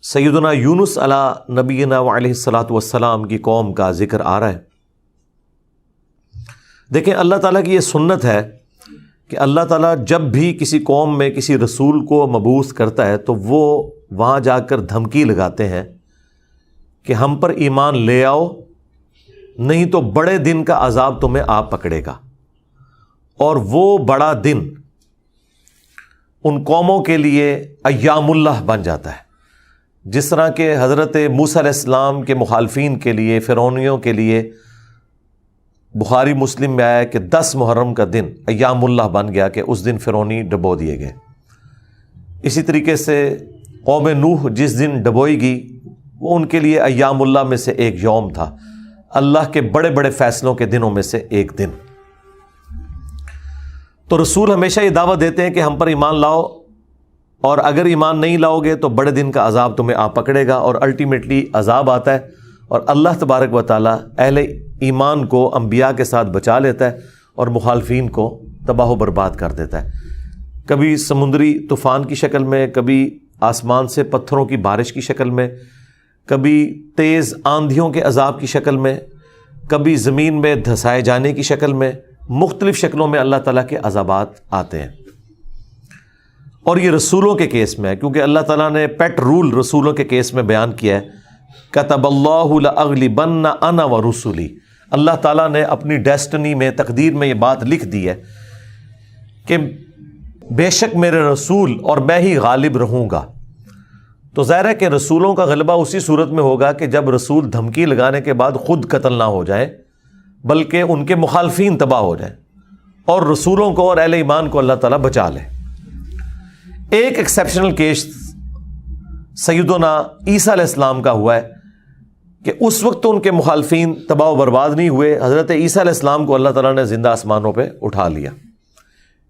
سیدنا یونس علی نبینا علیہ الصلاۃ والسلام کی قوم کا ذکر آ رہا ہے۔ دیکھیں اللہ تعالیٰ کی یہ سنت ہے کہ اللہ تعالیٰ جب بھی کسی قوم میں کسی رسول کو مبعوث کرتا ہے تو وہ وہاں جا کر دھمکی لگاتے ہیں کہ ہم پر ایمان لے آؤ، نہیں تو بڑے دن کا عذاب تمہیں آ پکڑے گا۔ اور وہ بڑا دن ان قوموں کے لیے ایام اللہ بن جاتا ہے، جس طرح کہ حضرت موسیٰ علیہ السلام کے مخالفین کے لیے، فرعونیوں کے لیے بخاری مسلم میں آیا کہ 10 محرم کا دن ایام اللہ بن گیا کہ اس دن فرعونی ڈبو دیے گئے۔ اسی طریقے سے قوم نوح جس دن ڈبوئی گئی وہ ان کے لیے ایام اللہ میں سے ایک یوم تھا، اللہ کے بڑے بڑے فیصلوں کے دنوں میں سے ایک دن۔ تو رسول ہمیشہ یہ دعوت دیتے ہیں کہ ہم پر ایمان لاؤ، اور اگر ایمان نہیں لاؤ گے تو بڑے دن کا عذاب تمہیں آ پکڑے گا، اور الٹیمیٹلی عذاب آتا ہے، اور اللہ تبارک و تعالیٰ اہل ایمان کو انبیاء کے ساتھ بچا لیتا ہے اور مخالفین کو تباہ و برباد کر دیتا ہے، کبھی سمندری طوفان کی شکل میں، کبھی آسمان سے پتھروں کی بارش کی شکل میں، کبھی تیز آندھیوں کے عذاب کی شکل میں، کبھی زمین میں دھسائے جانے کی شکل میں، مختلف شکلوں میں اللہ تعالیٰ کے عذابات آتے ہیں۔ اور یہ رسولوں کے کیس میں ہے، کیونکہ اللہ تعالیٰ نے پیٹ رول رسولوں کے کیس میں بیان کیا ہے، کتب اللہ لأغلبن انا ورسلی، اللہ تعالیٰ نے اپنی ڈیسٹنی میں، تقدیر میں یہ بات لکھ دی ہے کہ بے شک میرے رسول اور میں ہی غالب رہوں گا۔ تو ظاہر ہے کہ رسولوں کا غلبہ اسی صورت میں ہوگا کہ جب رسول دھمکی لگانے کے بعد خود قتل نہ ہو جائیں بلکہ ان کے مخالفین تباہ ہو جائیں، اور رسولوں کو اور اہل ایمان کو اللہ تعالیٰ بچا لے۔ ایک ایکسیپشنل کیس سیدنا عیسیٰ علیہ السلام کا ہوا ہے کہ اس وقت تو ان کے مخالفین تباہ و برباد نہیں ہوئے، حضرت عیسیٰ علیہ السلام کو اللہ تعالیٰ نے زندہ آسمانوں پہ اٹھا لیا۔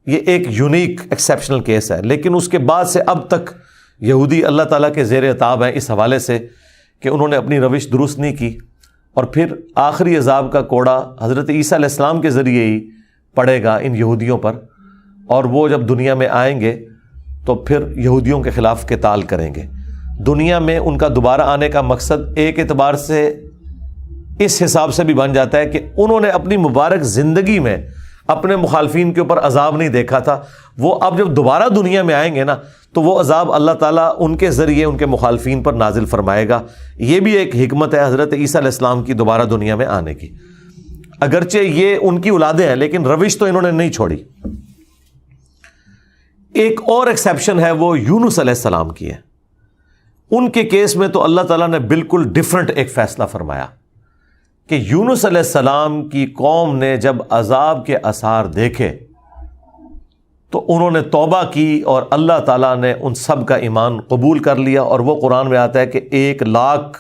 یہ ایک یونیک ایکسیپشنل کیس ہے، لیکن اس کے بعد سے اب تک یہودی اللہ تعالیٰ کے زیر عتاب ہیں اس حوالے سے کہ انہوں نے اپنی روش درست نہیں کی، اور پھر آخری عذاب کا کوڑا حضرت عیسیٰ علیہ السلام کے ذریعے ہی پڑے گا ان یہودیوں پر، اور وہ جب دنیا میں آئیں گے تو پھر یہودیوں کے خلاف قتال کریں گے۔ دنیا میں ان کا دوبارہ آنے کا مقصد ایک اعتبار سے اس حساب سے بھی بن جاتا ہے کہ انہوں نے اپنی مبارک زندگی میں اپنے مخالفین کے اوپر عذاب نہیں دیکھا تھا، وہ اب جب دوبارہ دنیا میں آئیں گے نا تو وہ عذاب اللہ تعالیٰ ان کے ذریعے ان کے مخالفین پر نازل فرمائے گا۔ یہ بھی ایک حکمت ہے حضرت عیسیٰ علیہ السلام کی دوبارہ دنیا میں آنے کی، اگرچہ یہ ان کی اولادیں ہیں لیکن روش تو انہوں نے نہیں چھوڑی۔ ایک اور ایکسیپشن ہے وہ یونس علیہ السلام کی ہے۔ ان کے کیس میں تو اللہ تعالیٰ نے بالکل ڈیفرنٹ ایک فیصلہ فرمایا کہ یونس علیہ السلام کی قوم نے جب عذاب کے آثار دیکھے تو انہوں نے توبہ کی، اور اللہ تعالیٰ نے ان سب کا ایمان قبول کر لیا، اور وہ قرآن میں آتا ہے کہ 1,00,000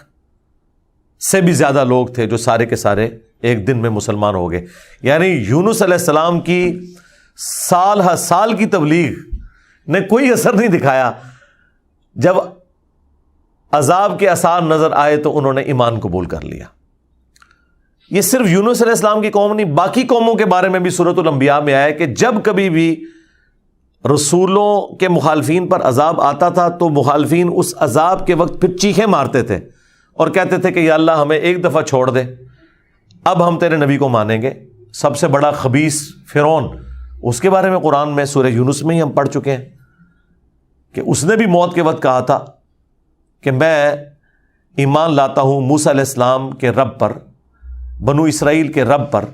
سے بھی زیادہ لوگ تھے جو سارے کے سارے ایک دن میں مسلمان ہو گئے۔ یعنی یونس علیہ السلام کی سال ہر سال کی تبلیغ نے کوئی اثر نہیں دکھایا، جب عذاب کے آثار نظر آئے تو انہوں نے ایمان قبول کر لیا۔ یہ صرف یونس علیہ السلام کی قوم نہیں، باقی قوموں کے بارے میں بھی سورۃ الانبیاء میں آیا کہ جب کبھی بھی رسولوں کے مخالفین پر عذاب آتا تھا تو مخالفین اس عذاب کے وقت پھر چیخیں مارتے تھے اور کہتے تھے کہ یا اللہ ہمیں ایک دفعہ چھوڑ دے، اب ہم تیرے نبی کو مانیں گے۔ سب سے بڑا خبیث فرعون، اس کے بارے میں قرآن میں سورہ یونس میں ہی ہم پڑھ چکے ہیں کہ اس نے بھی موت کے وقت کہا تھا کہ میں ایمان لاتا ہوں موسیٰ علیہ السلام کے رب پر، بنو اسرائیل کے رب پر،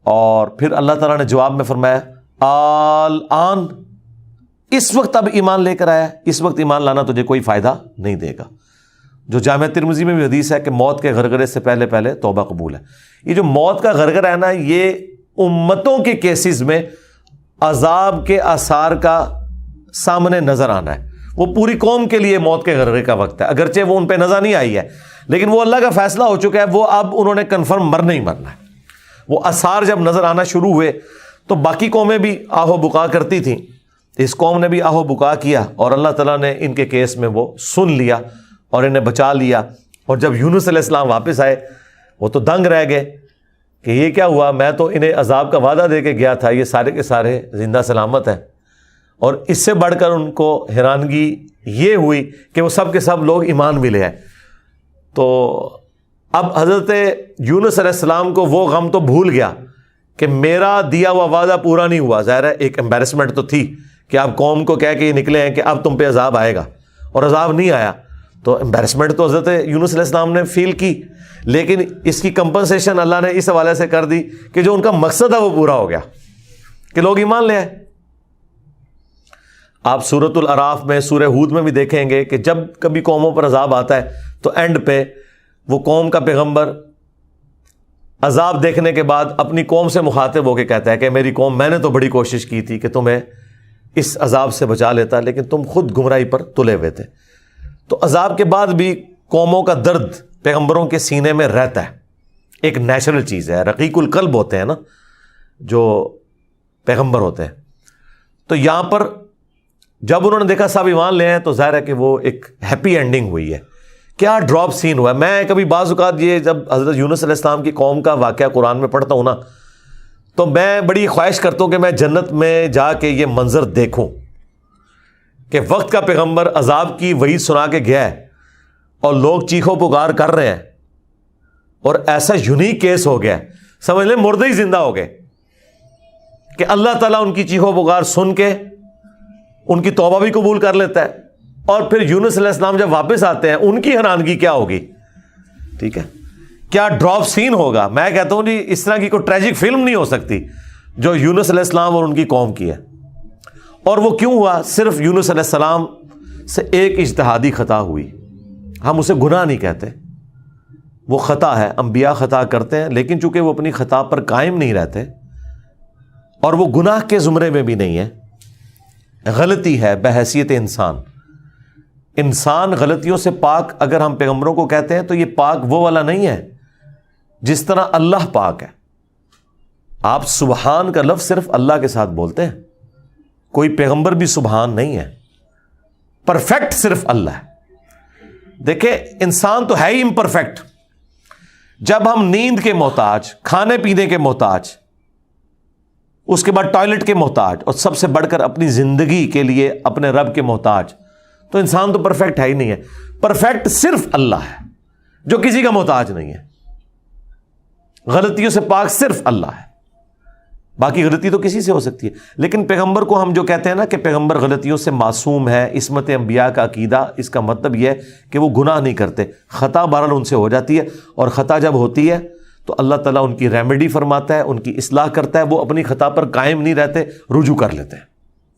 اور پھر اللہ تعالیٰ نے جواب میں فرمایا آن، اس وقت اب ایمان لے کر آیا، اس وقت ایمان لانا تجھے کوئی فائدہ نہیں دے گا۔ جو جامع ترمذی میں بھی حدیث ہے کہ موت کے غرغرے سے پہلے پہلے توبہ قبول ہے۔ یہ جو موت کا غرغرہ ہے نا، یہ امتوں کے کیسز میں عذاب کے آثار کا سامنے نظر آنا ہے۔ وہ پوری قوم کے لیے موت کے غرغرے کا وقت ہے، اگرچہ وہ ان پہ نظر نہیں آئی ہے، لیکن وہ اللہ کا فیصلہ ہو چکا ہے، وہ اب انہوں نے کنفرم مرنا ہی مرنا ہے۔ وہ آثار جب نظر آنا شروع ہوئے تو باقی قومیں بھی آہو بکا کرتی تھیں، اس قوم نے بھی آہو بکا کیا، اور اللہ تعالیٰ نے ان کے کیس میں وہ سن لیا اور انہیں بچا لیا۔ اور جب یونس علیہ السلام واپس آئے وہ تو دنگ رہ گئے کہ یہ کیا ہوا، میں تو انہیں عذاب کا وعدہ دے کے گیا تھا، یہ سارے کے سارے زندہ سلامت ہیں۔ اور اس سے بڑھ کر ان کو حیرانگی یہ ہوئی کہ وہ سب کے سب لوگ ایمان بھی لے آئے. تو اب حضرت یونس علیہ السلام کو وہ غم تو بھول گیا کہ میرا دیا ہوا وعدہ پورا نہیں ہوا. ظاہر ہے ایک امبیرسمنٹ تو تھی کہ آپ قوم کو کہہ کے یہ نکلے ہیں کہ اب تم پہ عذاب آئے گا, اور عذاب نہیں آیا. تو امبیرسمنٹ تو حضرت یونس علیہ السلام نے فیل کی, لیکن اس کی کمپنسیشن اللہ نے اس حوالے سے کر دی کہ جو ان کا مقصد ہے وہ پورا ہو گیا کہ لوگ ایمان لے آئے. آپ سورۃ الاعراف میں, سورہ ہود میں بھی دیکھیں گے کہ جب کبھی قوموں پر عذاب آتا ہے تو اینڈ پہ وہ قوم کا پیغمبر عذاب دیکھنے کے بعد اپنی قوم سے مخاطب ہو کے کہتا ہے کہ میری قوم, میں نے تو بڑی کوشش کی تھی کہ تمہیں اس عذاب سے بچا لیتا, لیکن تم خود گمراہی پر تلے ہوئے تھے. تو عذاب کے بعد بھی قوموں کا درد پیغمبروں کے سینے میں رہتا ہے, ایک نیچرل چیز ہے. رقیق القلب ہوتے ہیں نا جو پیغمبر ہوتے ہیں. تو یہاں پر جب انہوں نے دیکھا سب ایمان لے ہیں تو ظاہر ہے کہ وہ ایک ہیپی اینڈنگ ہوئی ہے. کیا ڈراپ سین ہوا ہے. میں کبھی بعض اوقات یہ جب حضرت یونس علیہ السلام کی قوم کا واقعہ قرآن میں پڑھتا ہوں نا, تو میں بڑی خواہش کرتا ہوں کہ میں جنت میں جا کے یہ منظر دیکھوں کہ وقت کا پیغمبر عذاب کی وعید سنا کے گیا ہے اور لوگ چیخو پکار کر رہے ہیں, اور ایسا یونیک کیس ہو گیا ہے, سمجھ لیں مردے ہی زندہ ہو گئے, کہ اللہ تعالیٰ ان کی چیخو پکار سن کے ان کی توبہ بھی قبول کر لیتا ہے. اور پھر یونس علیہ السلام جب واپس آتے ہیں ان کی حیرانگی کیا ہوگی. ٹھیک ہے, کیا ڈراپ سین ہوگا. میں کہتا ہوں جی اس طرح کی کوئی ٹریجک فلم نہیں ہو سکتی جو یونس علیہ السلام اور ان کی قوم کی ہے. اور وہ کیوں ہوا؟ صرف یونس علیہ السلام سے ایک اجتہادی خطا ہوئی. ہم اسے گناہ نہیں کہتے, وہ خطا ہے. انبیاء خطا کرتے ہیں, لیکن چونکہ وہ اپنی خطا پر قائم نہیں رہتے اور وہ گناہ کے زمرے میں بھی نہیں ہے, غلطی ہے بحیثیت انسان. انسان غلطیوں سے پاک اگر ہم پیغمبروں کو کہتے ہیں تو یہ پاک وہ والا نہیں ہے جس طرح اللہ پاک ہے. آپ سبحان کا لفظ صرف اللہ کے ساتھ بولتے ہیں, کوئی پیغمبر بھی سبحان نہیں ہے. پرفیکٹ صرف اللہ ہے. دیکھیں انسان تو ہے ہی امپرفیکٹ. جب ہم نیند کے محتاج, کھانے پینے کے محتاج, اس کے بعد ٹوائلٹ کے محتاج, اور سب سے بڑھ کر اپنی زندگی کے لیے اپنے رب کے محتاج, تو انسان تو پرفیکٹ ہے ہی نہیں ہے. پرفیکٹ صرف اللہ ہے جو کسی کا محتاج نہیں ہے. غلطیوں سے پاک صرف اللہ ہے, باقی غلطی تو کسی سے ہو سکتی ہے. لیکن پیغمبر کو ہم جو کہتے ہیں نا کہ پیغمبر غلطیوں سے معصوم ہے, عصمت انبیاء کا عقیدہ, اس کا مطلب یہ ہے کہ وہ گناہ نہیں کرتے. خطا بہرحال ان سے ہو جاتی ہے, اور خطا جب ہوتی ہے تو اللہ تعالیٰ ان کی ریمیڈی فرماتا ہے, ان کی اصلاح کرتا ہے. وہ اپنی خطا پر قائم نہیں رہتے, رجوع کر لیتے ہیں,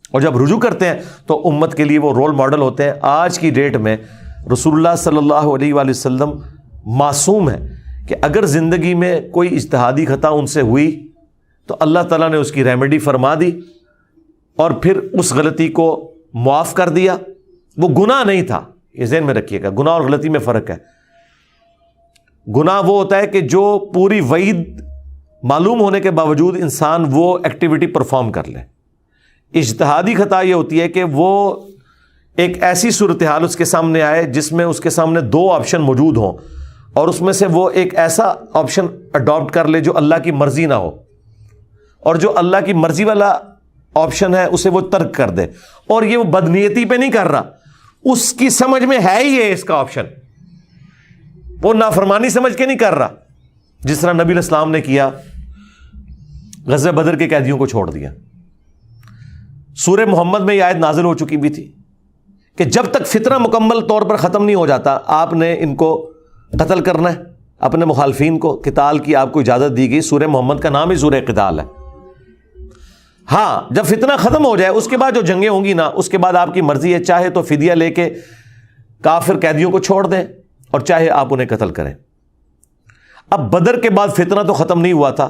اور جب رجوع کرتے ہیں تو امت کے لیے وہ رول ماڈل ہوتے ہیں. آج کی ڈیٹ میں رسول اللہ صلی اللہ علیہ وآلہ وسلم معصوم ہے کہ اگر زندگی میں کوئی اجتہادی خطا ان سے ہوئی تو اللہ تعالیٰ نے اس کی ریمیڈی فرما دی اور پھر اس غلطی کو معاف کر دیا. وہ گناہ نہیں تھا, یہ ذہن میں رکھیے گا. گناہ اور غلطی میں فرق ہے. گناہ وہ ہوتا ہے کہ جو پوری وعید معلوم ہونے کے باوجود انسان وہ ایکٹیویٹی پرفارم کر لے. اجتہادی خطا یہ ہوتی ہے کہ وہ ایک ایسی صورتحال اس کے سامنے آئے جس میں اس کے سامنے دو آپشن موجود ہوں, اور اس میں سے وہ ایک ایسا آپشن اڈاپٹ کر لے جو اللہ کی مرضی نہ ہو, اور جو اللہ کی مرضی والا آپشن ہے اسے وہ ترک کر دے. اور یہ وہ بدنیتی پہ نہیں کر رہا, اس کی سمجھ میں ہے ہی ہے اس کا آپشن, وہ نافرمانی سمجھ کے نہیں کر رہا. جس طرح نبی علیہ السلام نے کیا, غزوہ بدر کے قیدیوں کو چھوڑ دیا. سورہ محمد میں یہ آیت نازل ہو چکی بھی تھی کہ جب تک فتنہ مکمل طور پر ختم نہیں ہو جاتا آپ نے ان کو قتل کرنا ہے, اپنے مخالفین کو. قتال کی آپ کو اجازت دی گئی. سورہ محمد کا نام ہی سورہ قتال ہے. ہاں جب فتنہ ختم ہو جائے اس کے بعد جو جنگیں ہوں گی نا, اس کے بعد آپ کی مرضی ہے, چاہے تو فدیہ لے کے کافر قیدیوں کو چھوڑ دیں اور چاہے آپ انہیں قتل کریں. اب بدر کے بعد فتنہ تو ختم نہیں ہوا تھا,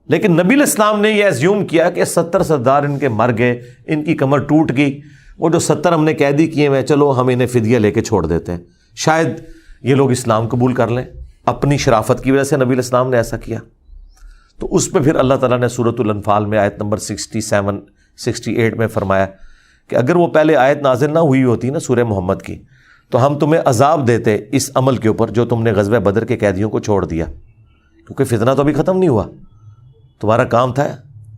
لیکن نبی علیہ السلام نے یہ ایزیوم کیا کہ 70 سردار ان کے مر گئے, ان کی کمر ٹوٹ گئی, وہ جو 70 ہم نے قیدی کیے ہوئے, چلو ہم انہیں فدیہ لے کے چھوڑ دیتے ہیں, شاید یہ لوگ اسلام قبول کر لیں. اپنی شرافت کی وجہ سے نبی علیہ السلام نے ایسا کیا. تو اس پہ پھر اللہ تعالیٰ نے سورۃ الانفال میں آیت نمبر 67 68 میں فرمایا کہ اگر وہ پہلے آیت نازل نہ ہوئی ہوتی نا سورہ محمد کی, تو ہم تمہیں عذاب دیتے اس عمل کے اوپر جو تم نے غزوہ بدر کے قیدیوں کو چھوڑ دیا, کیونکہ فتنہ تو ابھی ختم نہیں ہوا. تمہارا کام تھا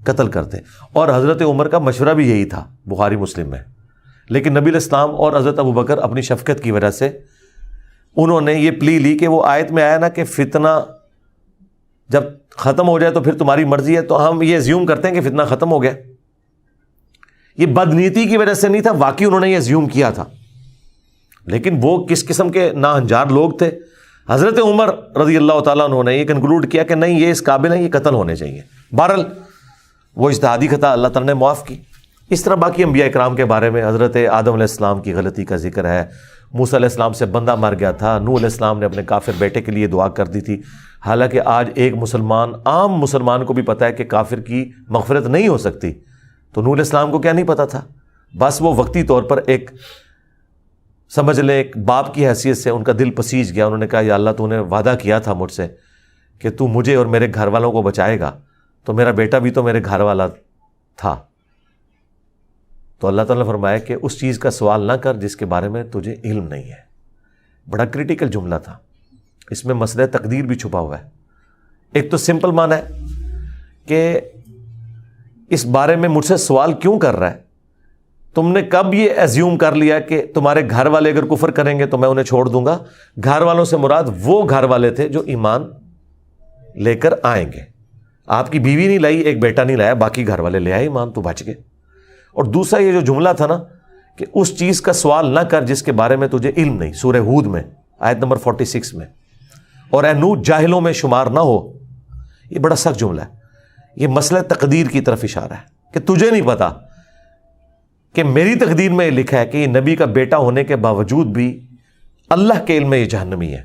قتل کرتے. اور حضرت عمر کا مشورہ بھی یہی تھا بخاری مسلم میں. لیکن نبی علیہ السلام اور حضرت ابو بکر اپنی شفقت کی وجہ سے انہوں نے یہ پلی لی کہ وہ آیت میں آیا نا کہ فتنہ جب ختم ہو جائے تو پھر تمہاری مرضی ہے, تو ہم یہ ایزیوم کرتے ہیں کہ فتنہ ختم ہو گیا. یہ بدنیتی کی وجہ سے نہیں تھا, واقعی انہوں نے یہ ایزیوم کیا تھا. لیکن وہ کس قسم کے ناہنجار لوگ تھے. حضرت عمر رضی اللہ تعالیٰ عنہ نے یہ کنکلوڈ کیا کہ نہیں, یہ اس قابل ہیں, یہ قتل ہونے چاہیے. بہرحال وہ اجتہادی خطا اللہ تعالیٰ نے معاف کی. اس طرح باقی انبیاء کرام کے بارے میں حضرت آدم علیہ السلام کی غلطی کا ذکر ہے. موسیٰ علیہ السلام سے بندہ مر گیا تھا, نوح علیہ السلام نے اپنے کافر بیٹے کے لیے دعا کر دی تھی. حالانکہ آج ایک مسلمان, عام مسلمان کو بھی پتہ ہے کہ کافر کی مغفرت نہیں ہو سکتی. تو نوح علیہ السلام کو کیا نہیں پتہ تھا؟ بس وہ وقتی طور پر ایک سمجھ لیں ایک باپ کی حیثیت سے ان کا دل پسیج گیا. انہوں نے کہا یا اللہ تو نے وعدہ کیا تھا مجھ سے کہ تو مجھے اور میرے گھر والوں کو بچائے گا, تو میرا بیٹا بھی تو میرے گھر والا تھا. تو اللہ تعالیٰ نے فرمایا کہ اس چیز کا سوال نہ کر جس کے بارے میں تجھے علم نہیں ہے. بڑا کریٹیکل جملہ تھا, اس میں مسئلہ تقدیر بھی چھپا ہوا ہے. ایک تو سمپل معنی ہے کہ اس بارے میں مجھ سے سوال کیوں کر رہا ہے, تم نے کب یہ ایزیوم کر لیا کہ تمہارے گھر والے اگر کفر کریں گے تو میں انہیں چھوڑ دوں گا. گھر والوں سے مراد وہ گھر والے تھے جو ایمان لے کر آئیں گے. آپ کی بیوی نہیں لائی, ایک بیٹا نہیں لایا, باقی گھر والے لے آئے ایمان, تو بچ گئے. اور دوسرا یہ جو جملہ تھا نا کہ اس چیز کا سوال نہ کر جس کے بارے میں تجھے علم نہیں, سورہ ہود میں آیت نمبر 46 میں, اور اے نوح جاہلوں میں شمار نہ ہو. یہ بڑا سخت جملہ ہے. یہ مسئلہ تقدیر کی طرف اشارہ ہے کہ تجھے نہیں پتا کہ میری تقدیر میں یہ لکھا ہے کہ یہ نبی کا بیٹا ہونے کے باوجود بھی اللہ کے علم میں یہ جہنمی ہے.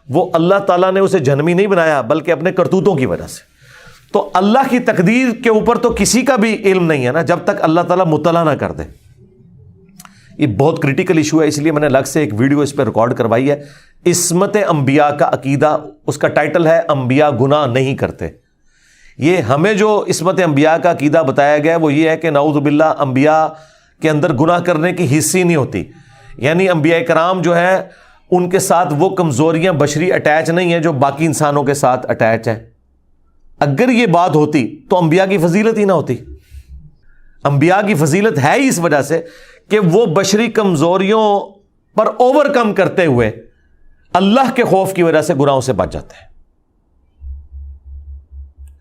وہ اللہ تعالیٰ نے اسے جہنمی نہیں بنایا بلکہ اپنے کرتوتوں کی وجہ سے. تو اللہ کی تقدیر کے اوپر تو کسی کا بھی علم نہیں ہے نا جب تک اللہ تعالیٰ مطلع نہ کر دے. یہ بہت کریٹیکل ایشو ہے, اس لیے میں نے الگ سے ایک ویڈیو اس پہ ریکارڈ کروائی ہے. عصمت انبیاء کا عقیدہ, اس کا ٹائٹل ہے انبیاء گناہ نہیں کرتے. یہ ہمیں جو عصمت انبیاء کا عقیدہ بتایا گیا ہے وہ یہ ہے کہ نعوذ باللہ انبیاء کے اندر گناہ کرنے کی حص ہی نہیں ہوتی. یعنی انبیاء کرام جو ہے ان کے ساتھ وہ کمزوریاں بشری اٹیچ نہیں ہیں جو باقی انسانوں کے ساتھ اٹیچ ہیں. اگر یہ بات ہوتی تو انبیاء کی فضیلت ہی نہ ہوتی. انبیاء کی فضیلت ہے ہی اس وجہ سے کہ وہ بشری کمزوریوں پر اوور کم کرتے ہوئے اللہ کے خوف کی وجہ سے گناہوں سے بچ جاتے ہیں.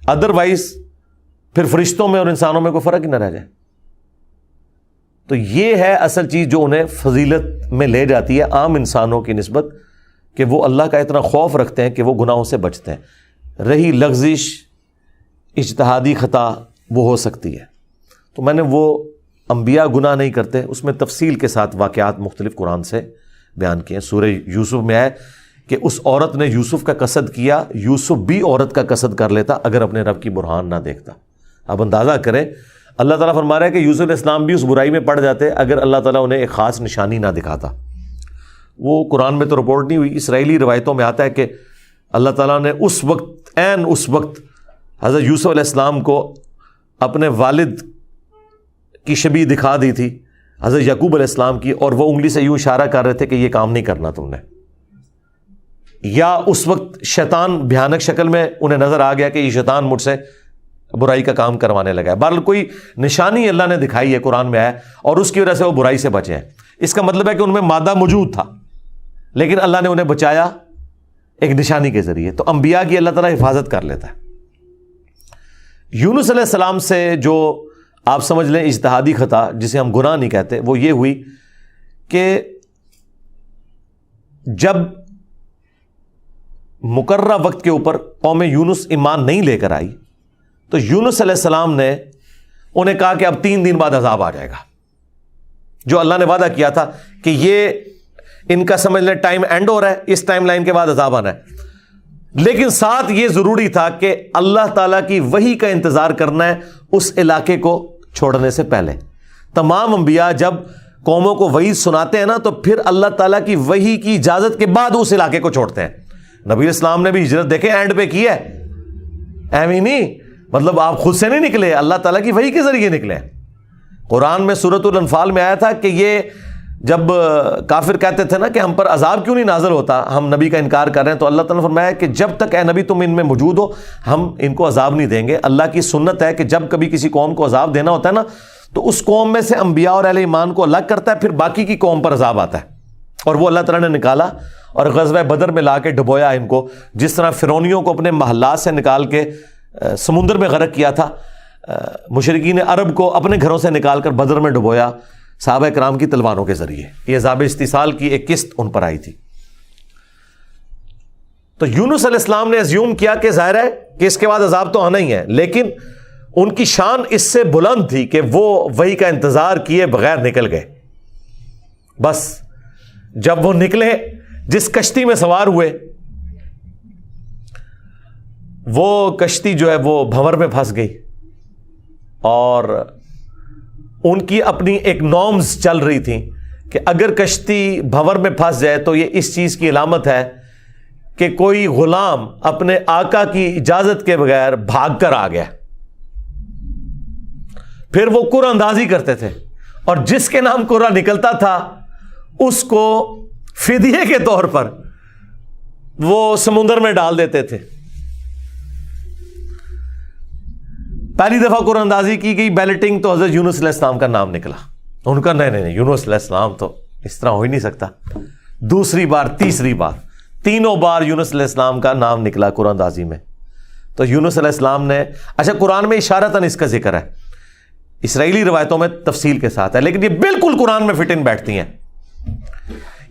ادروائز پھر فرشتوں میں اور انسانوں میں کوئی فرق ہی نہ رہ جائے. تو یہ ہے اصل چیز جو انہیں فضیلت میں لے جاتی ہے عام انسانوں کی نسبت, کہ وہ اللہ کا اتنا خوف رکھتے ہیں کہ وہ گناہوں سے بچتے ہیں. رہی لغزش اجتہادی خطا وہ ہو سکتی ہے. تو میں نے وہ انبیاء گناہ نہیں کرتے اس میں تفصیل کے ساتھ واقعات مختلف قرآن سے بیان کیے. سورہ یوسف میں ہے کہ اس عورت نے یوسف کا قصد کیا, یوسف بھی عورت کا قصد کر لیتا اگر اپنے رب کی برہان نہ دیکھتا. اب اندازہ کریں, اللہ تعالیٰ فرما رہا ہے کہ یوسف علیہ السلام بھی اس برائی میں پڑ جاتے اگر اللہ تعالیٰ انہیں ایک خاص نشانی نہ دکھاتا. وہ قرآن میں تو رپورٹ نہیں ہوئی, اسرائیلی روایتوں میں آتا ہے کہ اللہ تعالیٰ نے اس وقت حضرت یوسف علیہ السلام کو اپنے والد کی شبیہ دکھا دی تھی حضرت یعقوب علیہ السلام کی, اور وہ انگلی سے یوں اشارہ کر رہے تھے کہ یہ کام نہیں کرنا تم نے. یا اس وقت شیطان بھیانک شکل میں انہیں نظر آ گیا کہ یہ شیطان مجھ سے برائی کا کام کروانے لگا ہے. بہرحال کوئی نشانی اللہ نے دکھائی ہے, قرآن میں ہے, اور اس کی وجہ سے وہ برائی سے بچے ہیں. اس کا مطلب ہے کہ ان میں مادہ موجود تھا لیکن اللہ نے انہیں بچایا ایک نشانی کے ذریعے. تو انبیاء کی اللہ تعالیٰ حفاظت کر لیتا ہے. یونس علیہ السلام سے جو آپ سمجھ لیں اجتہادی خطا جسے ہم گناہ نہیں کہتے, وہ یہ ہوئی کہ جب مقررہ وقت کے اوپر قوم یونس ایمان نہیں لے کر آئی تو یونس علیہ السلام نے انہیں کہا کہ اب 3 دن بعد عذاب آ جائے گا, جو اللہ نے وعدہ کیا تھا کہ یہ ان کا سمجھ لیں ٹائم اینڈ ہو رہا ہے, اس ٹائم لائن کے بعد عذاب آنا ہے. لیکن ساتھ یہ ضروری تھا کہ اللہ تعالیٰ کی وحی کا انتظار کرنا ہے اس علاقے کو چھوڑنے سے پہلے. تمام انبیاء جب قوموں کو وحی سناتے ہیں نا تو پھر اللہ تعالیٰ کی وحی کی اجازت کے بعد اس علاقے کو چھوڑتے ہیں. نبی اسلام نے بھی ہجرت دیکھیں اینڈ پہ کی ہے, ایویں نہیں, مطلب آپ خود سے نہیں نکلے, اللہ تعالیٰ کی وحی کے ذریعے نکلے. قرآن میں سورۃ الانفال میں آیا تھا کہ یہ جب کافر کہتے تھے نا کہ ہم پر عذاب کیوں نہیں نازل ہوتا، ہم نبی کا انکار کر رہے ہیں، تو اللہ تعالیٰ نے فرمایا کہ جب تک اے نبی تم ان میں موجود ہو ہم ان کو عذاب نہیں دیں گے۔ اللہ کی سنت ہے کہ جب کبھی کسی قوم کو عذاب دینا ہوتا ہے نا تو اس قوم میں سے انبیاء اور اہل ایمان کو الگ کرتا ہے، پھر باقی کی قوم پر عذاب آتا ہے، اور وہ اللہ تعالیٰ نے نکالا اور غزوہ بدر میں لا کے ڈبویا ان کو، جس طرح فرعونیوں کو اپنے محلات سے نکال کے سمندر میں غرق کیا تھا، مشرکین عرب کو اپنے گھروں سے نکال کر بدر میں ڈبویا صحابہ کرام کی تلواروں کے ذریعے۔ یہ عذاب استیصال کی ایک قسط ان پر آئی تھی۔ تو یونس علیہ السلام نے ازیوم کیا کہ ظاہر ہے کہ اس کے بعد عذاب تو آنا ہی ہے، لیکن ان کی شان اس سے بلند تھی کہ وہ وحی کا انتظار کیے بغیر نکل گئے۔ بس جب وہ نکلے، جس کشتی میں سوار ہوئے، وہ کشتی جو ہے وہ بھنور میں پھنس گئی، اور ان کی اپنی ایک نارمز چل رہی تھیں کہ اگر کشتی بھنور میں پھنس جائے تو یہ اس چیز کی علامت ہے کہ کوئی غلام اپنے آقا کی اجازت کے بغیر بھاگ کر آ گیا۔ پھر وہ قرعہ اندازی کرتے تھے، اور جس کے نام قرعہ نکلتا تھا اس کو فدیے کے طور پر وہ سمندر میں ڈال دیتے تھے۔ پہلی دفعہ قرعہ اندازی کی گئی، بیلٹنگ، تو حضرت یونس علیہ السلام کا نام نکلا۔ ان کا نہیں یونس علیہ السلام تو اس طرح ہو ہی نہیں سکتا۔ دوسری بار، تیسری بار، تینوں بار یونس علیہ السلام کا نام نکلا قرعہ اندازی میں۔ تو یونس علیہ السلام نے، اچھا قرآن میں اشارتاً اس کا ذکر ہے، اسرائیلی روایتوں میں تفصیل کے ساتھ ہے، لیکن یہ بالکل قرآن میں فٹ ان بیٹھتی ہیں۔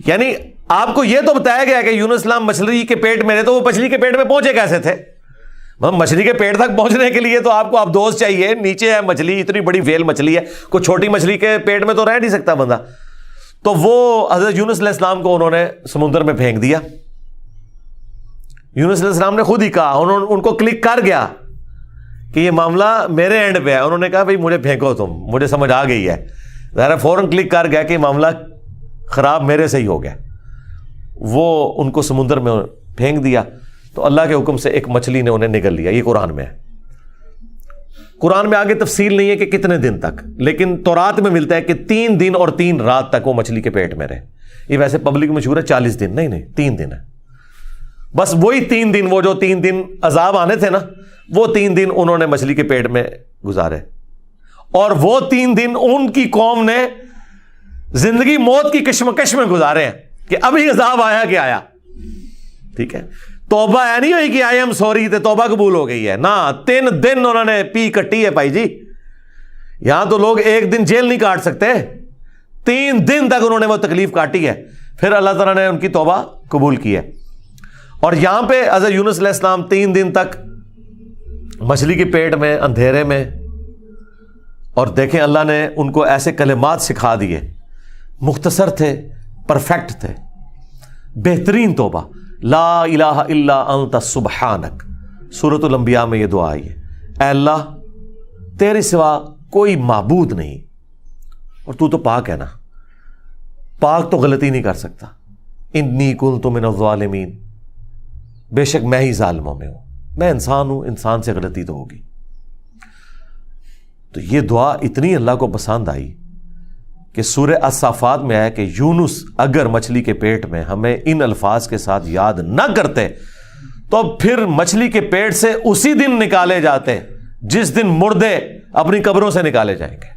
یعنی آپ کو یہ تو بتایا گیا کہ یونس السلام مچھلی کے پیٹ میں رہے، تو وہ مچھلی کے پیٹ میں پہنچے کیسے تھے؟ مچھلی کے پیٹ تک پہنچنے کے لیے تو آپ کو دوست چاہیے، نیچے ہے مچھلی، اتنی بڑی ویل مچھلی ہے، کوئی چھوٹی مچھلی کے پیٹ میں تو رہ نہیں سکتا بندہ۔ تو وہ حضرت یونس علیہ السلام کو انہوں نے سمندر میں پھینک دیا۔ یونس علیہ السلام نے خود ہی کہا، ان کو کلک کر گیا کہ یہ معاملہ میرے اینڈ پہ ہے۔ انہوں نے کہا بھائی مجھے پھینکو، تم، مجھے سمجھ آ گئی ہے، ظاہر فوراً کلک کر گیا کہ معاملہ خراب میرے سے ہی ہو گیا۔ وہ ان کو سمندر میں پھینک دیا، تو اللہ کے حکم سے ایک مچھلی نے انہیں نگل لیا۔ یہ قرآن میں ہے۔ قرآن میں آگے تفصیل نہیں ہے کہ کتنے دن تک، لیکن تورات میں ملتا ہے کہ 3 دن اور 3 رات تک وہ مچھلی کے پیٹ میں رہے۔ یہ ویسے پبلک مشہور ہے 40 دن، نہیں 3 دن ہے بس۔ وہی 3 دن، وہ جو 3 دن عذاب آنے تھے نا، وہ 3 دن انہوں نے مچھلی کے پیٹ میں گزارے، اور وہ 3 دن ان کی قوم نے زندگی موت کی کشمکش میں گزارے ہیں کہ ابھی عذاب آیا کہ آیا۔ ٹھیک ہے، توبہ ہے نہیں ہوئی کہ آئی ایم سوری تے توبہ قبول ہو گئی ہے، نہ 3 دن انہوں نے پی کٹی ہے بھائی جی۔ یہاں تو لوگ 1 دن جیل نہیں کاٹ سکتے، 3 دن تک انہوں نے وہ تکلیف کاٹی ہے، پھر اللہ تعالیٰ نے ان کی توبہ قبول کی ہے۔ اور یہاں پہ حضرت یونس علیہ السلام 3 دن تک مچھلی کے پیٹ میں، اندھیرے میں، اور دیکھیں اللہ نے ان کو ایسے کلمات سکھا دیے، مختصر تھے، پرفیکٹ تھے، بہترین توبہ، لا الہ الا انت سبحانک۔ سورۃ الانبیاء میں یہ دعا آئی ہے، اے اللہ تیرے سوا کوئی معبود نہیں، اور تو پاک ہے نا، پاک تو غلطی نہیں کر سکتا۔ انی کنت من الظالمین، بے شک میں ہی ظالموں میں ہوں، میں انسان ہوں، انسان سے غلطی تو ہوگی۔ تو یہ دعا اتنی اللہ کو پسند آئی کہ سورہ الصافات میں آیا کہ یونس اگر مچھلی کے پیٹ میں ہمیں ان الفاظ کے ساتھ یاد نہ کرتے تو پھر مچھلی کے پیٹ سے اسی دن نکالے جاتے جس دن مردے اپنی قبروں سے نکالے جائیں گے۔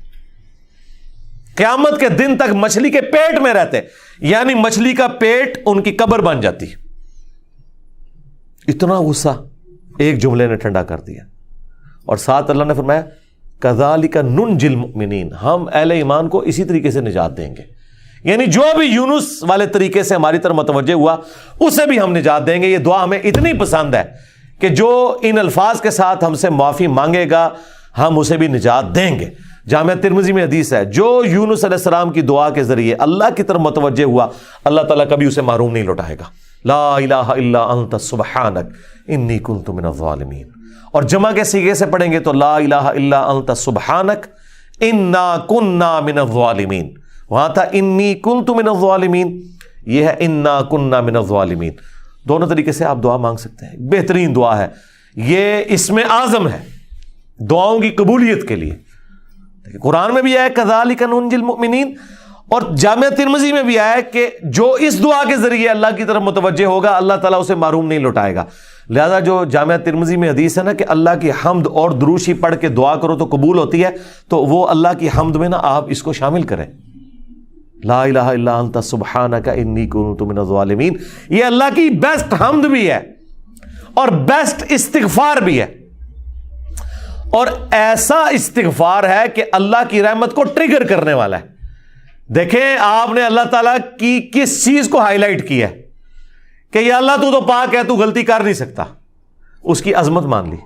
قیامت کے دن تک مچھلی کے پیٹ میں رہتے، یعنی مچھلی کا پیٹ ان کی قبر بن جاتی۔ اتنا غصہ ایک جملے نے ٹھنڈا کر دیا، اور ساتھ اللہ نے فرمایا کذالک ننجی المؤمنین، ہم اہل ایمان کو اسی طریقے سے نجات دیں گے۔ یعنی جو بھی یونس والے طریقے سے ہماری طرف متوجہ ہوا اسے بھی ہم نجات دیں گے۔ یہ دعا ہمیں اتنی پسند ہے کہ جو ان الفاظ کے ساتھ ہم سے معافی مانگے گا ہم اسے بھی نجات دیں گے۔ جامعہ ترمذی میں حدیث ہے، جو یونس علیہ السلام کی دعا کے ذریعے اللہ کی طرف متوجہ ہوا اللہ تعالیٰ کبھی اسے محروم نہیں لوٹائے گا۔ لا الہ الا انت سبحانک انی کنت من الظالمین۔ اور جمع کے سیغے سے پڑھیں گے تو لا الہ الا انت سبحانک انا کننا من الظالمین۔ وہاں تھا انی کنت من الظالمین، یہ ہے انا کننا من الظالمین۔ دونوں طریقے سے آپ دعا مانگ سکتے ہیں، بہترین دعا ہے یہ، اسم اعظم ہے دعاؤں کی قبولیت کے لیے۔ قرآن میں بھی ہے کذالک ننجی المؤمنین، اور جامعہ ترمذی میں بھی آیا کہ جو اس دعا کے ذریعے اللہ کی طرف متوجہ ہوگا اللہ تعالیٰ اسے محروم نہیں لوٹائے گا. لہذا جو جامعہ ترمذی میں حدیث ہے نا کہ اللہ کی حمد اور دروشی پڑھ کے دعا کرو تو قبول ہوتی ہے, تو وہ اللہ کی حمد میں نا آپ اس کو شامل کریں, لا الہ الا انت سبحانک انی کنت من الظالمین. یہ اللہ کی بیسٹ حمد بھی ہے اور بیسٹ استغفار بھی ہے, اور ایسا استغفار ہے کہ اللہ کی رحمت کو ٹریگر کرنے والا ہے. دیکھیں آپ نے اللہ تعالیٰ کی کس چیز کو ہائی لائٹ کی ہے کہ یا اللہ تو پاک ہے, تو غلطی کر نہیں سکتا, اس کی عظمت مان لی,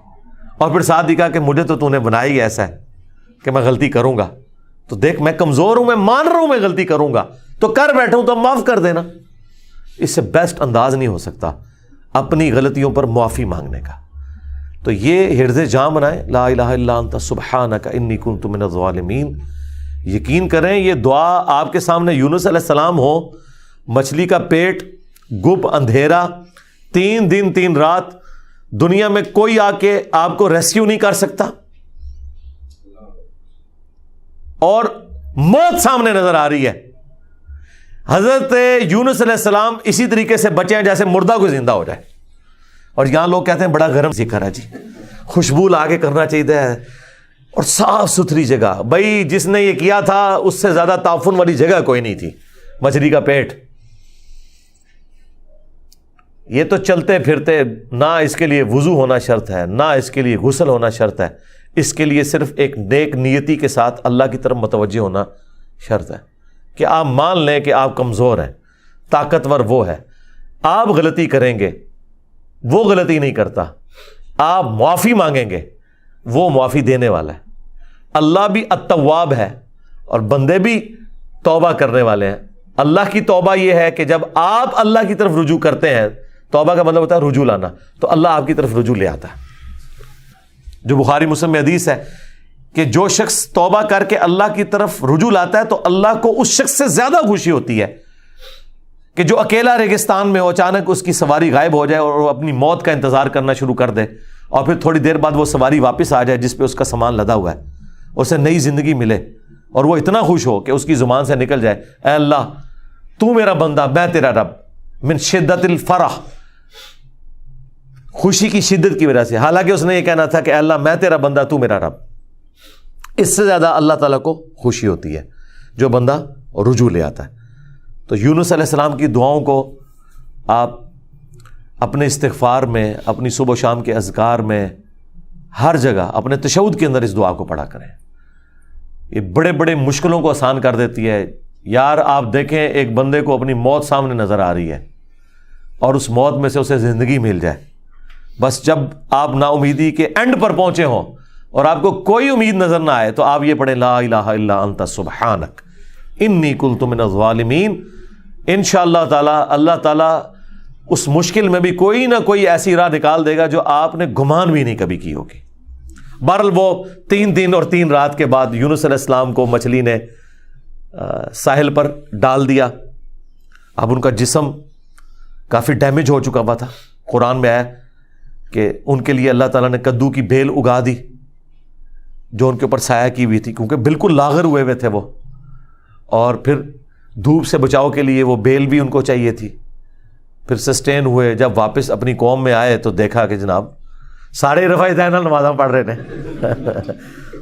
اور پھر ساتھ ہی کہا کہ مجھے تو نے بنایا ہی ایسا ہے کہ میں غلطی کروں گا, تو دیکھ میں کمزور ہوں, میں مان رہا ہوں میں غلطی کروں گا, تو کر بیٹھا ہوں تو معاف کر دینا. اس سے بیسٹ انداز نہیں ہو سکتا اپنی غلطیوں پر معافی مانگنے کا. تو یہ حرز جاں بنائیں, لا الہ الا انت سبحانک انی کنت من الظالمین. یقین کریں یہ دعا آپ کے سامنے یونس علیہ السلام ہو, مچھلی کا پیٹ, گپ اندھیرا, 3 دن 3 رات, دنیا میں کوئی آ کے آپ کو ریسکیو نہیں کر سکتا, اور موت سامنے نظر آ رہی ہے. حضرت یونس علیہ السلام اسی طریقے سے بچے ہیں جیسے مردہ کو زندہ ہو جائے, اور یہاں لوگ کہتے ہیں بڑا گرم ذکر ہے جی, خوشبو لا کے کرنا چاہیے, اور صاف ستھری جگہ. بھائی جس نے یہ کیا تھا اس سے زیادہ تعفن والی جگہ کوئی نہیں تھی, مچھلی کا پیٹ. یہ تو چلتے پھرتے, نہ اس کے لیے وضو ہونا شرط ہے, نہ اس کے لیے غسل ہونا شرط ہے, اس کے لیے صرف ایک نیک نیتی کے ساتھ اللہ کی طرف متوجہ ہونا شرط ہے کہ آپ مان لیں کہ آپ کمزور ہیں, طاقتور وہ ہے. آپ غلطی کریں گے, وہ غلطی نہیں کرتا. آپ معافی مانگیں گے, وہ معافی دینے والا ہے. اللہ بھی التواب ہے اور بندے بھی توبہ کرنے والے ہیں. اللہ کی توبہ یہ ہے کہ جب آپ اللہ کی طرف رجوع کرتے ہیں, توبہ کا مطلب ہوتا ہے رجوع لانا, تو اللہ آپ کی طرف رجوع لے آتا ہے. جو بخاری مسلم میں حدیث ہے کہ جو شخص توبہ کر کے اللہ کی طرف رجوع لاتا ہے تو اللہ کو اس شخص سے زیادہ خوشی ہوتی ہے کہ جو اکیلا ریگستان میں ہو, اچانک اس کی سواری غائب ہو جائے اور وہ اپنی موت کا انتظار کرنا شروع کر دے, اور پھر تھوڑی دیر بعد وہ سواری واپس آ جائے جس پہ اس کا سامان لدا ہوا ہے, اسے نئی زندگی ملے, اور وہ اتنا خوش ہو کہ اس کی زبان سے نکل جائے, اے اللہ تو میرا بندہ میں تیرا رب, من شدت الفرح, خوشی کی شدت کی وجہ سے. حالانکہ اس نے یہ کہنا تھا کہ اے اللہ میں تیرا بندہ تو میرا رب. اس سے زیادہ اللہ تعالیٰ کو خوشی ہوتی ہے جو بندہ رجوع لے آتا ہے. تو یونس علیہ السلام کی دعاؤں کو آپ اپنے استغفار میں, اپنی صبح و شام کے اذکار میں, ہر جگہ اپنے تشہد کے اندر اس دعا کو پڑھا کریں. یہ بڑے بڑے مشکلوں کو آسان کر دیتی ہے. یار آپ دیکھیں ایک بندے کو اپنی موت سامنے نظر آ رہی ہے اور اس موت میں سے اسے زندگی مل جائے, بس جب آپ نا امیدی کے اینڈ پر پہنچے ہوں اور آپ کو کوئی امید نظر نہ آئے تو آپ یہ پڑھیں, لا الہ الا انت سبحانک انی کنت من الظالمین. انشاءاللہ تعالی اللہ تعالیٰ اس مشکل میں بھی کوئی نہ کوئی ایسی راہ نکال دے گا جو آپ نے گمان بھی نہیں کبھی کی ہوگی. بہرحال وہ 3 دن اور 3 رات کے بعد یونس علیہ السلام کو مچھلی نے ساحل پر ڈال دیا. اب ان کا جسم کافی ڈیمیج ہو چکا ہوا تھا. قرآن میں آیا کہ ان کے لیے اللہ تعالیٰ نے کدو کی بیل اگا دی جو ان کے اوپر سایہ کی ہوئی تھی, کیونکہ بالکل لاغر ہوئے تھے وہ, اور پھر دھوپ سے بچاؤ کے لیے وہ بیل بھی ان کو چاہیے تھی. پھر سسٹین ہوئے, جب واپس اپنی قوم میں آئے تو دیکھا کہ جناب سارے رفع دین نمازاں پڑھ رہے ہیں.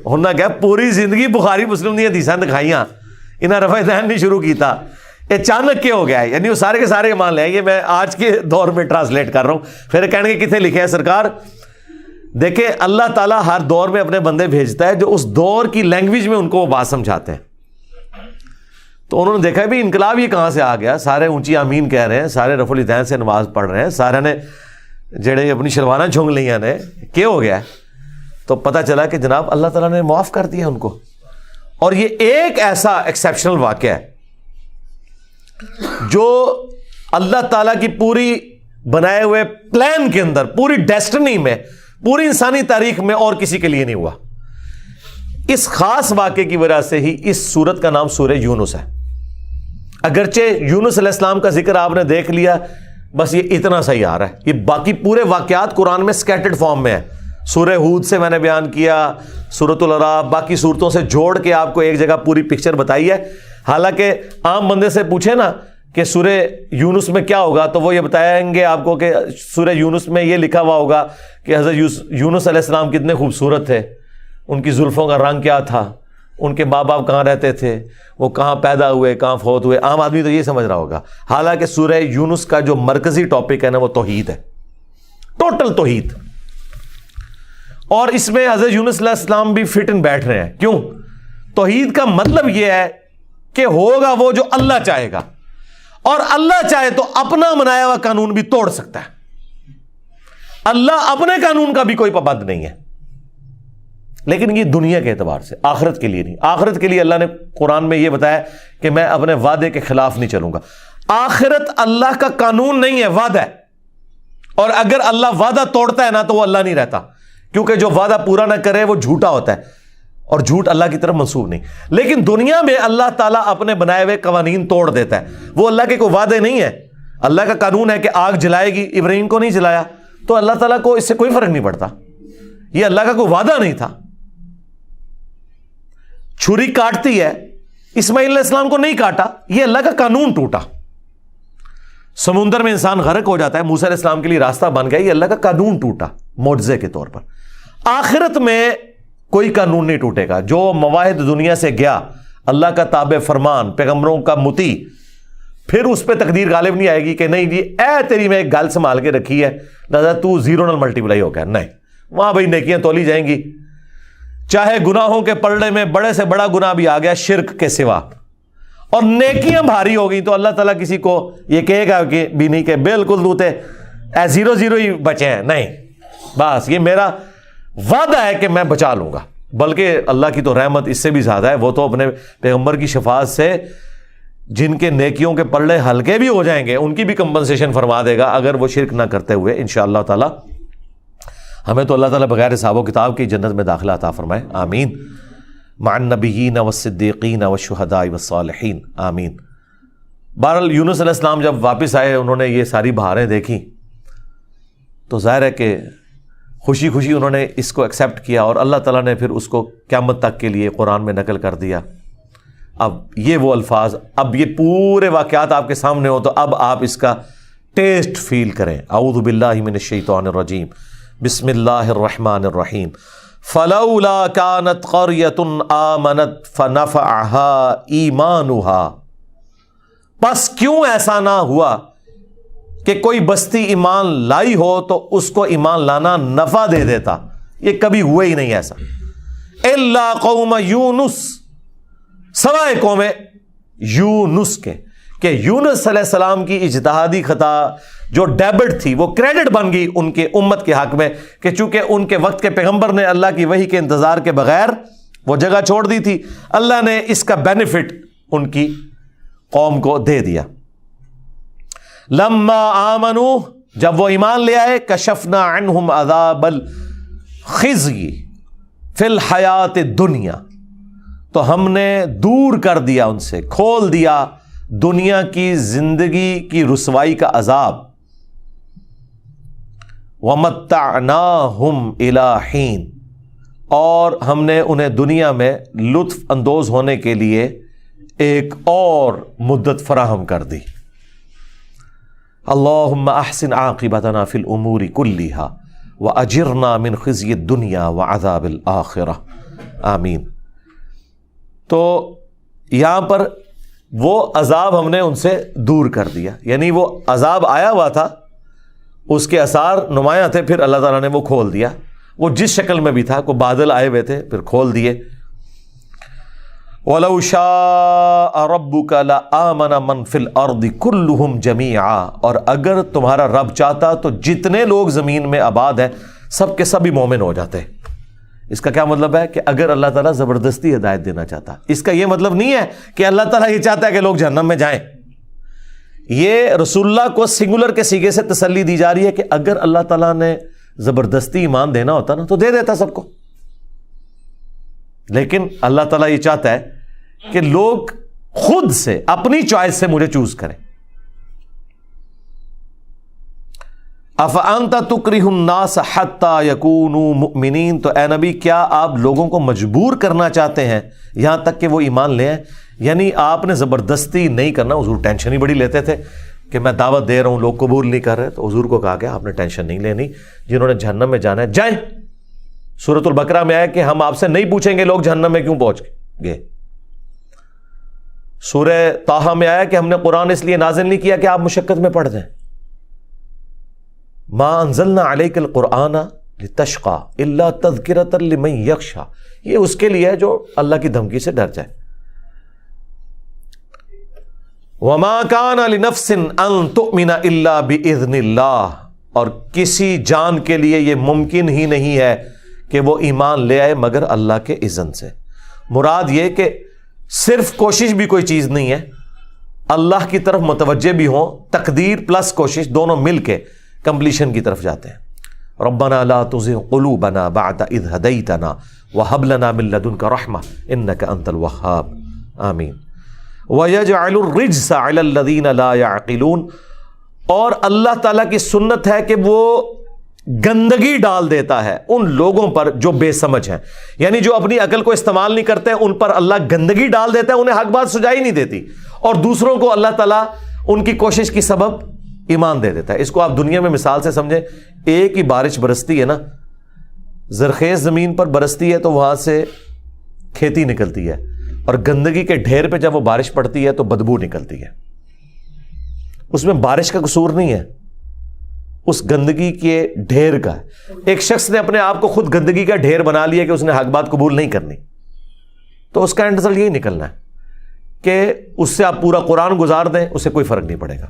انہوں نے کہا پوری زندگی بخاری مسلم دی حدیثاں دکھائیاں, انہیں رفع دین نہیں شروع کیتا, اچانک کیا ہو گیا ہے؟ یعنی وہ سارے کے سارے مان لیں. یہ میں آج کے دور میں ٹرانسلیٹ کر رہا ہوں. پھر کہنے کے کتنے لکھے ہیں سرکار, دیکھیں اللہ تعالیٰ ہر دور میں اپنے بندے بھیجتا ہے جو اس دور کی لینگویج میں ان کو وہ بات سمجھاتے ہیں. تو انہوں نے دیکھا بھی انقلاب یہ کہاں سے آ گیا, سارے اونچی آمین کہہ رہے ہیں, سارے رفع الیدین سے نماز پڑھ رہے ہیں, سارے نے جڑے اپنی شلواریں جھونگ لیاں نے, کیا ہو گیا ہے؟ تو پتہ چلا کہ جناب اللہ تعالیٰ نے معاف کر دیا ان کو. اور یہ ایک ایسا ایکسیپشنل واقعہ ہے جو اللہ تعالیٰ کی پوری بنائے ہوئے پلان کے اندر, پوری ڈیسٹنی میں, پوری انسانی تاریخ میں اور کسی کے لیے نہیں ہوا. اس خاص واقعے کی وجہ سے ہی اس سورت کا نام سورہ یونس ہے. اگرچہ یونس علیہ السلام کا ذکر آپ نے دیکھ لیا, بس یہ اتنا صحیح آ رہا ہے. یہ باقی پورے واقعات قرآن میں سکیٹرڈ فارم میں ہے. سورہ ہود سے میں نے بیان کیا, سورۃ الاعراف, باقی صورتوں سے جوڑ کے آپ کو ایک جگہ پوری پکچر بتائی ہے. حالانکہ عام بندے سے پوچھے نا کہ سورہ یونس میں کیا ہوگا تو وہ یہ بتائیں گے آپ کو کہ سورہ یونس میں یہ لکھا ہوا ہوگا کہ حضرت یونس علیہ السلام کتنے خوبصورت تھے، ان کی زلفوں کا رنگ کیا تھا، ان کے ماں باپ کہاں رہتے تھے، وہ کہاں پیدا ہوئے، کہاں فوت ہوئے. عام آدمی تو یہ سمجھ رہا ہوگا. حالانکہ سورہ یونس کا جو مرکزی ٹاپک ہے نا وہ توحید ہے، ٹوٹل توحید. اور اس میں حضرت یونس علیہ السلام بھی فٹ ان بیٹھ رہے ہیں. کیوں؟ توحید کا مطلب یہ ہے کہ ہوگا وہ جو اللہ چاہے گا، اور اللہ چاہے تو اپنا بنایا ہوا قانون بھی توڑ سکتا ہے. اللہ اپنے قانون کا بھی کوئی پابند نہیں ہے. لیکن یہ دنیا کے اعتبار سے، آخرت کے لیے نہیں. آخرت کے لیے اللہ نے قرآن میں یہ بتایا کہ میں اپنے وعدے کے خلاف نہیں چلوں گا. آخرت اللہ کا قانون نہیں ہے، وعدہ ہے. اور اگر اللہ وعدہ توڑتا ہے نا تو وہ اللہ نہیں رہتا، کیونکہ جو وعدہ پورا نہ کرے وہ جھوٹا ہوتا ہے، اور جھوٹ اللہ کی طرف منسوب نہیں. لیکن دنیا میں اللہ تعالیٰ اپنے بنائے ہوئے قوانین توڑ دیتا ہے. وہ اللہ کے کوئی وعدے نہیں ہے. اللہ کا قانون ہے کہ آگ جلائے گی، ابراہیم کو نہیں جلایا تو اللہ تعالیٰ کو اس سے کوئی فرق نہیں پڑتا. یہ اللہ کا کوئی وعدہ نہیں تھا. چھری کاٹتی ہے، اسماعیل علیہ السلام کو نہیں کاٹا، یہ اللہ کا قانون ٹوٹا. سمندر میں انسان غرق ہو جاتا ہے، موسیٰ علیہ السلام کے لیے راستہ بن گیا، یہ اللہ کا قانون ٹوٹا معجزے کے طور پر. آخرت میں کوئی قانون نہیں ٹوٹے گا. جو مواہد دنیا سے گیا، اللہ کا تابع فرمان، پیغمبروں کا مطیع، پھر اس پہ تقدیر غالب نہیں آئے گی کہ نہیں جی اے تیری میں ایک گل سنبھال کے رکھی ہے لہذا تو زیرو نل ملٹیپلائی ہو گیا. نہیں، وہاں بھائی نیکیاں تولی جائیں گی. چاہے گناہوں کے پلڑے میں بڑے سے بڑا گناہ بھی آ گیا شرک کے سوا، اور نیکیاں بھاری ہو گئی تو اللہ تعالیٰ کسی کو یہ کہے گا کہ بھی نہیں کہ بالکل دوتے اے زیرو زیرو ہی بچے ہیں. نہیں، بس یہ میرا وعدہ ہے کہ میں بچا لوں گا. بلکہ اللہ کی تو رحمت اس سے بھی زیادہ ہے. وہ تو اپنے پیغمبر کی شفاعت سے جن کے نیکیوں کے پلڑے ہلکے بھی ہو جائیں گے ان کی بھی کمپنسیشن فرما دے گا اگر وہ شرک نہ کرتے ہوئے. انشاءاللہ تعالی ہمیں تو اللہ تعالیٰ بغیر حساب و کتاب کی جنت میں داخلہ عطا فرمائے. آمین. مع النبیین والصدیقین والشہداء والصالحین. آمین. بہرحال یونس علیہ السلام جب واپس آئے، انہوں نے یہ ساری بہاریں دیکھی تو ظاہر ہے کہ خوشی خوشی انہوں نے اس کو ایکسیپٹ کیا، اور اللہ تعالیٰ نے پھر اس کو قیامت تک کے لیے قرآن میں نقل کر دیا. اب یہ وہ الفاظ، اب یہ پورے واقعات آپ کے سامنے ہو تو اب آپ اس کا ٹیسٹ فیل کریں. اعوذ باللہ من الشیطان الرجیم، بسم اللہ الرحمن الرحیم. فلولا كانت قرية آمنت فنفعها ایمانها، پس کیوں ایسا نہ ہوا کہ کوئی بستی ایمان لائی ہو تو اس کو ایمان لانا نفع دے دیتا. یہ کبھی ہوا ہی نہیں ایسا. الا قوم یونس، سوائے قوم یونس کے، کہ یونس علیہ السلام کی اجتہادی خطا جو ڈیبٹ تھی وہ کریڈٹ بن گئی ان کے امت کے حق میں، کہ چونکہ ان کے وقت کے پیغمبر نے اللہ کی وحی کے انتظار کے بغیر وہ جگہ چھوڑ دی تھی، اللہ نے اس کا بینیفٹ ان کی قوم کو دے دیا. لما آمنوا، جب وہ ایمان لے آئے، کشفنا عنہم عذاب الخزی فی الحیات الدنیا، تو ہم نے دور کر دیا ان سے، کھول دیا دنیا کی زندگی کی رسوائی کا عذاب. وَمَتَّعْنَاهُمْ إِلَىٰ حِينٍ، اور ہم نے انہیں دنیا میں لطف اندوز ہونے کے لیے ایک اور مدت فراہم کر دی. اللہم احسن عاقبتنا فی الامور کلیہا واجرنا من خزی الدنیا وعذاب الآخرہ. آمین. تو یہاں پر وہ عذاب ہم نے ان سے دور کر دیا، یعنی وہ عذاب آیا ہوا تھا، اس کے آثار نمایاں تھے، پھر اللہ تعالیٰ نے وہ کھول دیا. وہ جس شکل میں بھی تھا، کوئی بادل آئے ہوئے تھے پھر کھول دیے. وَلَوْ شَاءَ رَبُّكَ لَآمَنَ مَنْ فِي الْأَرْضِ كُلُّهُمْ جَمِيعًا، اور اگر تمہارا رب چاہتا تو جتنے لوگ زمین میں آباد ہیں سب کے سب ہی مومن ہو جاتے. اس کا کیا مطلب ہے کہ اگر اللہ تعالیٰ زبردستی ہدایت دینا چاہتا، اس کا یہ مطلب نہیں ہے کہ اللہ تعالیٰ یہ چاہتا ہے کہ لوگ جہنم میں جائیں. یہ رسول اللہ کو سنگولر کے سیغے سے تسلی دی جا رہی ہے کہ اگر اللہ تعالیٰ نے زبردستی ایمان دینا ہوتا نا تو دے دیتا سب کو، لیکن اللہ تعالیٰ یہ چاہتا ہے کہ لوگ خود سے اپنی چوائس سے مجھے چوز کریں. افانت تکرہ الناس حتی یکونوا مؤمنین، تو اے نبی کیا آپ لوگوں کو مجبور کرنا چاہتے ہیں یہاں تک کہ وہ ایمان لے آئیں؟ یعنی آپ نے زبردستی نہیں کرنا. حضور ٹینشن ہی بڑی لیتے تھے کہ میں دعوت دے رہا ہوں، لوگ قبول نہیں کر رہے، تو حضور کو کہا کہ آپ نے ٹینشن نہیں لینی، جنہوں نے جہنم میں جانا ہے جائیں. سورۃ البقرہ میں آیا کہ ہم آپ سے نہیں پوچھیں گے لوگ جہنم میں کیوں پہنچ گئے. سورہ طٰہٰ میں آیا کہ ہم نے قرآن اس لیے نازل نہیں کیا کہ آپ مشقت میں پڑ جائیں. ما انزلنا علیک القرآن لتشقى الا تذکرۃ لمن یخشی، یہ اس کے لیے ہے جو اللہ کی دھمکی سے ڈر جائے. وما كان لنفس ان تؤمن الا باذن اللہ، اور کسی جان کے لیے یہ ممکن ہی نہیں ہے کہ وہ ایمان لے آئے مگر اللہ کے اذن سے. مراد یہ کہ صرف کوشش بھی کوئی چیز نہیں ہے، اللہ کی طرف متوجہ بھی ہوں، تقدیر پلس کوشش دونوں مل کے کمپلیشن کی طرف جاتے ہیں. ربنا لا تزغ قلوبنا بعد اذ ہدیتنا وہب لنا من لدنک رحمہ انک انت الوہاب. آمین. وَيَجْعَلُ الرِّجْسَ عَلَى الَّذِينَ لَا يَعْقِلُونَ، اور اللہ تعالیٰ کی سنت ہے کہ وہ گندگی ڈال دیتا ہے ان لوگوں پر جو بے سمجھ ہیں، یعنی جو اپنی عقل کو استعمال نہیں کرتے ان پر اللہ گندگی ڈال دیتا ہے، انہیں حق بات سجائی نہیں دیتی، اور دوسروں کو اللہ تعالیٰ ان کی کوشش کی سبب ایمان دے دیتا ہے. اس کو آپ دنیا میں مثال سے سمجھیں. ایک ہی بارش برستی ہے نا، زرخیز زمین پر برستی ہے تو وہاں سے کھیتی نکلتی ہے، اور گندگی کے ڈھیر پہ جب وہ بارش پڑتی ہے تو بدبو نکلتی ہے. اس میں بارش کا قصور نہیں ہے، اس گندگی کے ڈھیر کا ہے. ایک شخص نے اپنے آپ کو خود گندگی کا ڈھیر بنا لیا کہ اس نے حق بات قبول نہیں کرنی، تو اس کا اینڈ رزلٹ یہی نکلنا ہے کہ اس سے آپ پورا قرآن گزار دیں، اسے کوئی فرق نہیں پڑے گا.